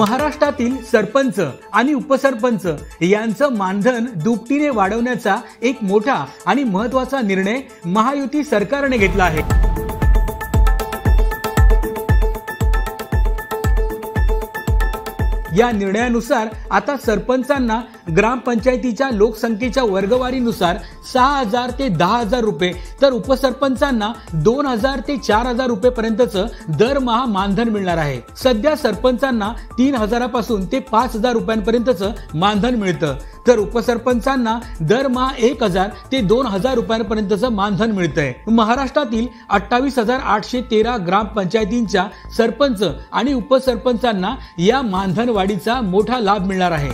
महाराष्ट्रातील सरपंच आणि उपसरपंच यांचं मानधन दुपटीने वाढवण्याचा एक मोठा आणि महत्त्वाचा निर्णय महायुती सरकारने घेतला आहे। या निर्णयानुसार आता सरपंचांना ग्रामपंचायतीच्या लोकसंख्येच्या वर्गवारीनुसार 6,000 ते 10,000 रुपये तर उपसरपंचांना 2,000 ते 4,000 रुपये पर्यंतचं दरमहा मानधन मिळणार आहे। सध्या सरपंचांना 3,000 पासून ते 5,000 रुपयांपर्यंतचं मानधन मिळतं, तर उपसरपंचांना दरमहा 1,000 ते 2,000 रुपयांपर्यंतचं मानधन मिळतंय। महाराष्ट्रातील 28,813 ग्रामपंचायतींच्या सरपंच आणि उपसरपंचांना या मानधन वाढीचा मोठा लाभ मिळणार आहे।